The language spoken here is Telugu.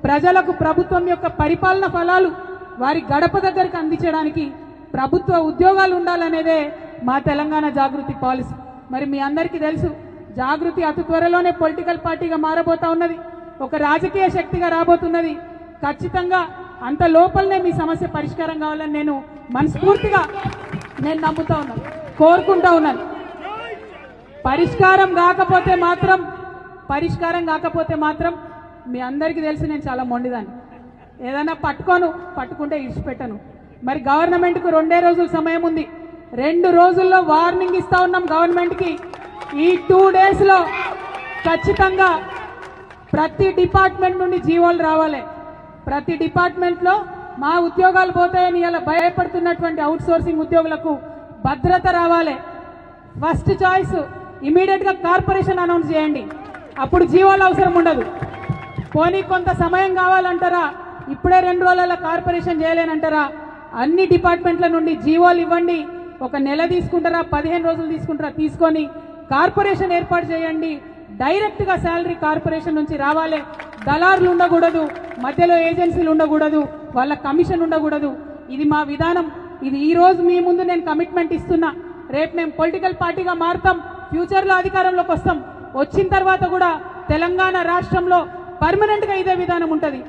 ప్రజలకు ప్రభుత్వం యొక్క పరిపాలన ఫలాలు వారి గడప దగ్గరికి అందించడానికి ప్రభుత్వ ఉద్యోగాలు ఉండాలనేదే మా తెలంగాణ జాగృతి పాలసీ. మరి మీ అందరికీ తెలుసు, జాగృతి అతి త్వరలోనే పొలిటికల్ పార్టీగా మారబోతా ఉన్నది, ఒక రాజకీయ శక్తిగా రాబోతున్నది. ఖచ్చితంగా అంత లోపలనే మీ సమస్య పరిష్కారం కావాలని నేను మనస్ఫూర్తిగా నమ్ముతా ఉన్నాను, కోరుకుంటా ఉన్నాను. పరిష్కారం కాకపోతే మాత్రం మీ అందరికీ తెలిసి నేను చాలా మొండిదాన్ని. ఏదైనా పట్టుకుంటే ఇడిచిపెట్టను. మరి గవర్నమెంట్కు 2 రోజుల సమయం ఉంది. 2 రోజుల్లో వార్నింగ్ ఇస్తా ఉన్నాం గవర్నమెంట్కి. ఈ 2 డేస్లో ఖచ్చితంగా ప్రతి డిపార్ట్మెంట్ నుండి జీవోలు రావాలి. ప్రతి డిపార్ట్మెంట్లో మా ఉద్యోగాలు పోతాయని ఇలా భయపడుతున్నటువంటి అవుట్ సోర్సింగ్ ఉద్యోగులకు భద్రత రావాలి. ఫస్ట్ చాయిస్ ఇమీడియట్గా కార్పొరేషన్ అనౌన్స్ చేయండి, అప్పుడు జీవోలు అవసరం ఉండదు. పోనీ కొంత సమయం కావాలంటారా, ఇప్పుడే 2 రోజుల కార్పొరేషన్ చేయలేనంటారా, అన్ని డిపార్ట్మెంట్ల నుండి జీవోలు ఇవ్వండి. 1 నెల తీసుకుంటారా, 15 రోజులు తీసుకుంటారా, తీసుకొని కార్పొరేషన్ ఏర్పాటు చేయండి. డైరెక్ట్గా శాలరీ కార్పొరేషన్ నుంచి రావాలి. దళారులు ఉండకూడదు, మధ్యలో ఏజెన్సీలు ఉండకూడదు, వాళ్ళ కమిషన్ ఉండకూడదు. ఇది మా విధానం. ఇది ఈ రోజు మీ ముందు నేను కమిట్మెంట్ ఇస్తున్నా. రేపు మేము పొలిటికల్ పార్టీగా మారుతాం, ఫ్యూచర్లో అధికారంలోకి వస్తాం. వచ్చిన తర్వాత కూడా తెలంగాణ రాష్ట్రంలో పర్మనెంట్గా ఇదే విధానం ఉంటుంది.